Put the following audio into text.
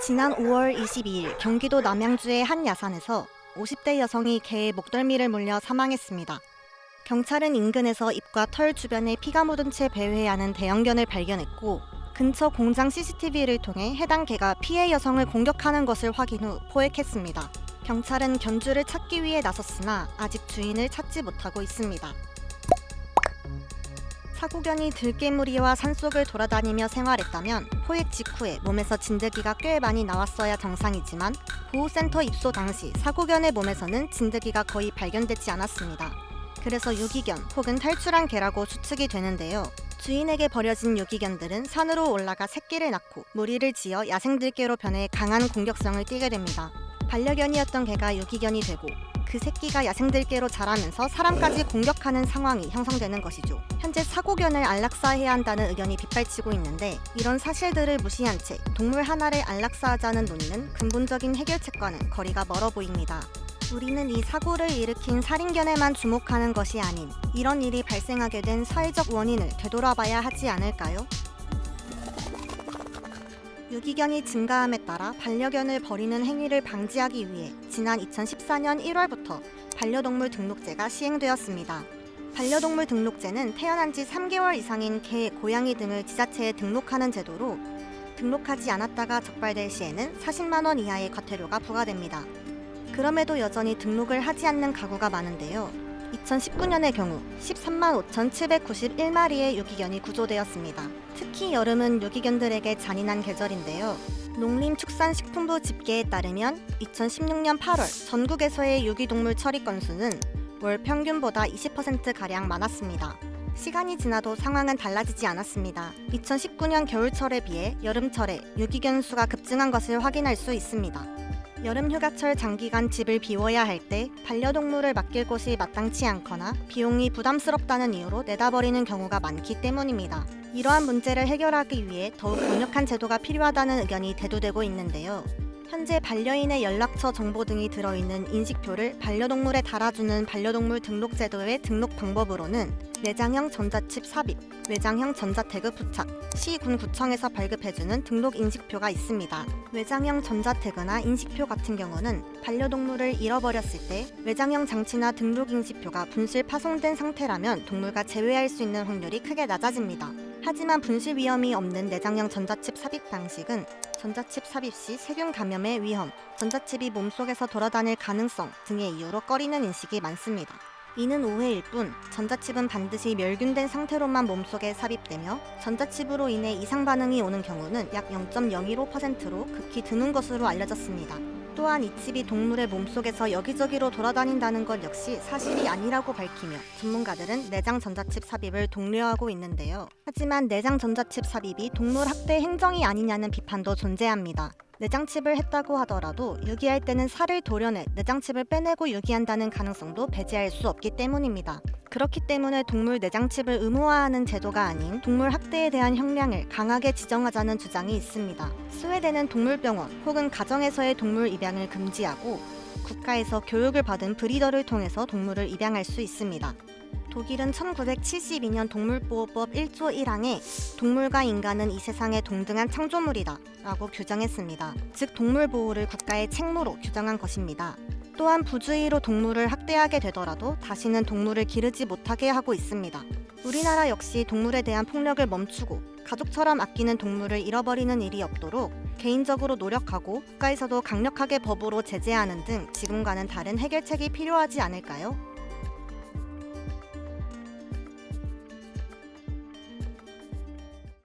지난 5월 22일 경기도 남양주의 한 야산에서 50대 여성이 개의 목덜미를 물려 사망했습니다. 경찰은 인근에서 입과 털 주변에 피가 묻은 채 배회하는 대형견을 발견했고 근처 공장 CCTV를 통해 해당 개가 피해 여성을 공격하는 것을 확인 후 포획했습니다. 경찰은 견주를 찾기 위해 나섰으나 아직 주인을 찾지 못하고 있습니다. 사고견이 들개무리와 산속을 돌아다니며 생활했다면 포획 직후에 몸에서 진드기가 꽤 많이 나왔어야 정상이지만 보호센터 입소 당시 사고견의 몸에서는 진드기가 거의 발견되지 않았습니다. 그래서 유기견 혹은 탈출한 개라고 추측이 되는데요. 주인에게 버려진 유기견들은 산으로 올라가 새끼를 낳고 무리를 지어 야생들개로 변해 강한 공격성을 띠게 됩니다. 반려견이었던 개가 유기견이 되고 그 새끼가 야생들개로 자라면서 사람까지 공격하는 상황이 형성되는 것이죠. 현재 사고견을 안락사해야 한다는 의견이 빗발치고 있는데 이런 사실들을 무시한 채 동물 하나를 안락사하자는 논의는 근본적인 해결책과는 거리가 멀어 보입니다. 우리는 이 사고를 일으킨 살인견에만 주목하는 것이 아닌 이런 일이 발생하게 된 사회적 원인을 되돌아봐야 하지 않을까요? 유기견이 증가함에 따라 반려견을 버리는 행위를 방지하기 위해 지난 2014년 1월부터 반려동물 등록제가 시행되었습니다. 반려동물 등록제는 태어난 지 3개월 이상인 개, 고양이 등을 지자체에 등록하는 제도로 등록하지 않았다가 적발될 시에는 40만 원 이하의 과태료가 부과됩니다. 그럼에도 여전히 등록을 하지 않는 가구가 많은데요. 2019년의 경우 13만 5,791마리의 유기견이 구조되었습니다. 특히 여름은 유기견들에게 잔인한 계절인데요. 농림축산식품부 집계에 따르면 2016년 8월 전국에서의 유기동물 처리 건수는 월 평균보다 20%가량 많았습니다. 시간이 지나도 상황은 달라지지 않았습니다. 2019년 겨울철에 비해 여름철에 유기견 수가 급증한 것을 확인할 수 있습니다. 여름 휴가철 장기간 집을 비워야 할 때 반려동물을 맡길 곳이 마땅치 않거나 비용이 부담스럽다는 이유로 내다버리는 경우가 많기 때문입니다. 이러한 문제를 해결하기 위해 더욱 강력한 제도가 필요하다는 의견이 대두되고 있는데요. 현재 반려인의 연락처 정보 등이 들어있는 인식표를 반려동물에 달아주는 반려동물 등록제도의 등록 방법으로는 내장형 전자칩 삽입, 외장형 전자태그 부착, 시, 군, 구청에서 발급해주는 등록 인식표가 있습니다. 외장형 전자태그나 인식표 같은 경우는 반려동물을 잃어버렸을 때 외장형 장치나 등록 인식표가 분실 파손된 상태라면 동물과 재회할 수 있는 확률이 크게 낮아집니다. 하지만 분실 위험이 없는 내장형 전자칩 삽입 방식은 전자칩 삽입 시 세균 감염의 위험, 전자칩이 몸속에서 돌아다닐 가능성 등의 이유로 꺼리는 인식이 많습니다. 이는 오해일 뿐 전자칩은 반드시 멸균된 상태로만 몸속에 삽입되며 전자칩으로 인해 이상 반응이 오는 경우는 약 0.015%로 극히 드문 것으로 알려졌습니다. 또한 이 칩이 동물의 몸속에서 여기저기로 돌아다닌다는 것 역시 사실이 아니라고 밝히며 전문가들은 내장 전자칩 삽입을 독려하고 있는데요. 하지만 내장 전자칩 삽입이 동물 학대 행정이 아니냐는 비판도 존재합니다. 내장칩을 했다고 하더라도 유기할 때는 살을 도려내 내장칩을 빼내고 유기한다는 가능성도 배제할 수 없기 때문입니다. 그렇기 때문에 동물 내장칩을 의무화하는 제도가 아닌 동물 학대에 대한 형량을 강하게 지정하자는 주장이 있습니다. 스웨덴은 동물병원 혹은 가정에서의 동물 입양을 금지하고 국가에서 교육을 받은 브리더를 통해서 동물을 입양할 수 있습니다. 독일은 1972년 동물보호법 1조 1항에 동물과 인간은 이 세상의 동등한 창조물이다 라고 규정했습니다. 즉 동물보호를 국가의 책무로 규정한 것입니다. 또한 부주의로 동물을 학대하게 되더라도 다시는 동물을 기르지 못하게 하고 있습니다. 우리나라 역시 동물에 대한 폭력을 멈추고 가족처럼 아끼는 동물을 잃어버리는 일이 없도록 개인적으로 노력하고 국가에서도 강력하게 법으로 제재하는 등 지금과는 다른 해결책이 필요하지 않을까요?